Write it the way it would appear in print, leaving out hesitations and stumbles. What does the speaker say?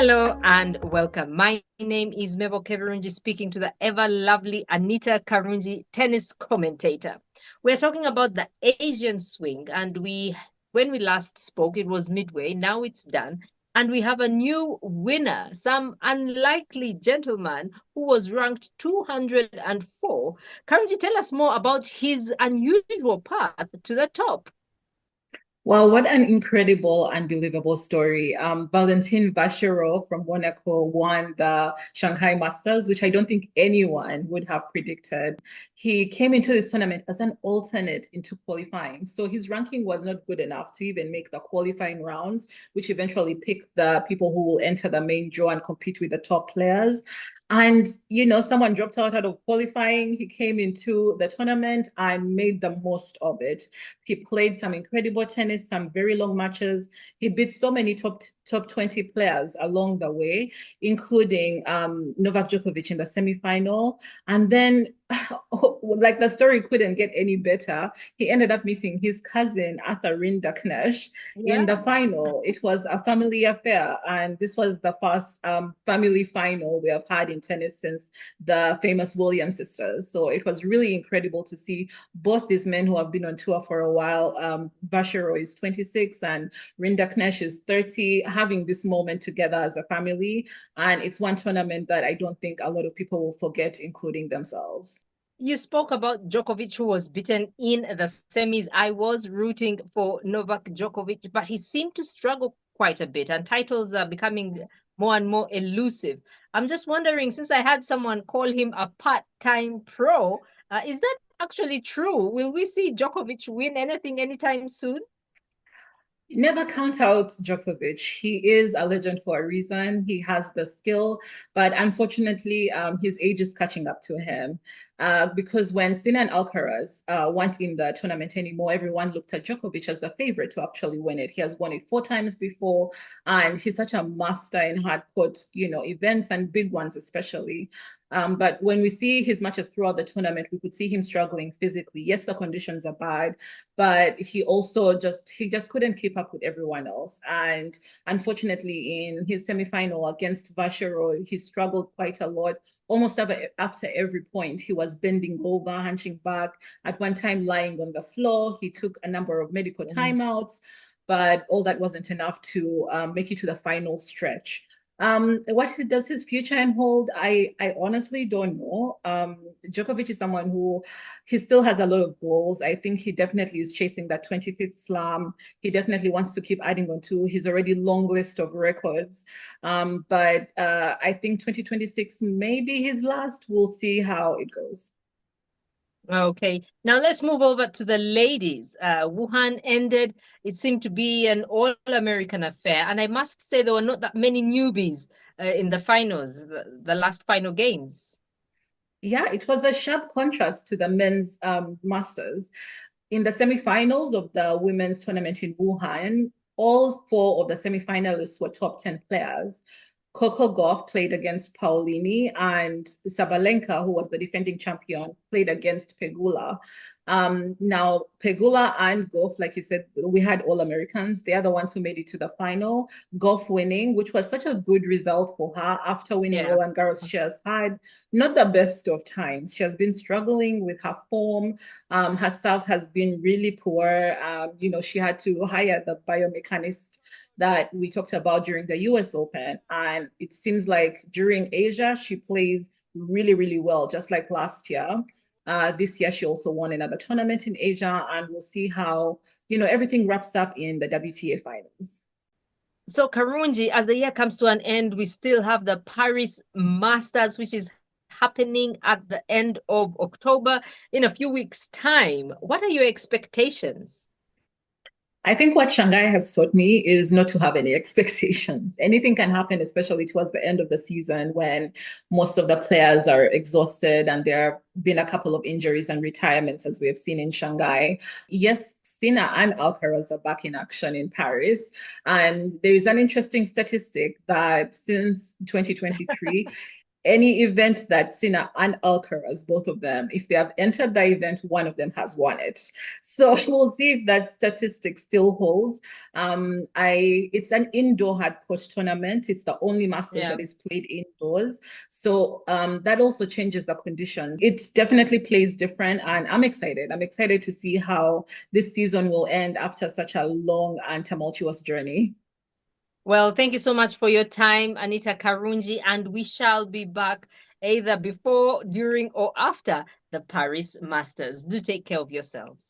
Hello and welcome. My name is Mabel Kebirungi, speaking to the ever lovely Anita Karungi, tennis commentator. We're talking about the Asian swing, and when we last spoke, it was midway. Now it's done, and we have a new winner, some unlikely gentleman who was ranked 204. Karungi, tell us more about his unusual path to the top. Wow, what an incredible, unbelievable story. Valentin Vacherot from Monaco won the Shanghai Masters, which I don't think anyone would have predicted. He came into this tournament as an alternate into qualifying. So his ranking was not good enough to even make the qualifying rounds, which eventually picked the people who will enter the main draw and compete with the top players. And, someone dropped out of qualifying. He came into the tournament and made the most of it. He played some incredible tennis, some very long matches. He beat so many top 20 players along the way, including Novak Djokovic in the semifinal. And then, like the story couldn't get any better. He ended up meeting his cousin Arthur Rinderknecht in Yeah. the final. It was a family affair, and this was the first family final we have had in tennis since the famous Williams sisters. So it was really incredible to see both these men who have been on tour for a while. Bashiro is 26 and Rinderknecht is 30, having this moment together as a family. And it's one tournament that I don't think a lot of people will forget, including themselves. You spoke about Djokovic, who was beaten in the semis. I was rooting for Novak Djokovic, but he seemed to struggle quite a bit, and titles are becoming more and more elusive. I'm just wondering, since I had someone call him a part-time pro, is that actually true? Will we see Djokovic win anything anytime soon? Never count out Djokovic. He is a legend for a reason. He has the skill, but unfortunately, his age is catching up to him. Because when Sinner and Alcaraz weren't in the tournament anymore, everyone looked at Djokovic as the favorite to actually win it. He has won it 4 times before, and he's such a master in hard court, events and big ones especially. But when we see his matches throughout the tournament, we could see him struggling physically. Yes, the conditions are bad, but he just couldn't keep up with everyone else. And unfortunately, in his semifinal against Vacheron, he struggled quite a lot. Almost after every point, he was bending over, hunching back, at one time lying on the floor. He took a number of medical timeouts, but all that wasn't enough to make it to the final stretch. What does his future hold? I honestly don't know. Djokovic is someone who he still has a lot of goals. I think he definitely is chasing that 25th slam. He definitely wants to keep adding on to his already long list of records. But I think 2026 may be his last. We'll see how it goes. Okay, now let's move over to the ladies. Wuhan ended. It seemed to be an all-American affair, and I must say there were not that many newbies in the finals, the last final games. Yeah, it was a sharp contrast to the men's masters. In the semifinals of the women's tournament in Wuhan, all four of the semifinalists were top 10 players. Coco Gauff played against Paulini, and Sabalenka, who was the defending champion, played against Pegula. Now, Pegula and Gauff, like you said, we had all Americans. They are the ones who made it to the final. Gauff winning, which was such a good result for her after winning Yeah. Roland Garros. She has had not the best of times. She has been struggling with her form. Her serve has been really poor. She had to hire the biomechanist that we talked about during the US Open. And it seems like during Asia, she plays really, really well, just like last year. This year, she also won another tournament in Asia, and we'll see how, everything wraps up in the WTA finals. So Karunji, as the year comes to an end, we still have the Paris Masters, which is happening at the end of October in a few weeks' time. What are your expectations? I think what Shanghai has taught me is not to have any expectations. Anything can happen, especially towards the end of the season when most of the players are exhausted and there have been a couple of injuries and retirements, as we have seen in Shanghai. Yes, Sina and Alcaraz are back in action in Paris. And there is an interesting statistic that since 2023, any event that Sinner and Alcaraz, both of them, if they have entered the event, one of them has won it. So we'll see if that statistic still holds. It's an indoor hard court tournament. It's the only Masters Yeah. that is played indoors. So that also changes the conditions. It definitely plays different, and I'm excited. I'm excited to see how this season will end after such a long and tumultuous journey. Well, thank you so much for your time, Anita Karungi, and we shall be back either before, during, or after the Paris Masters. Do take care of yourselves.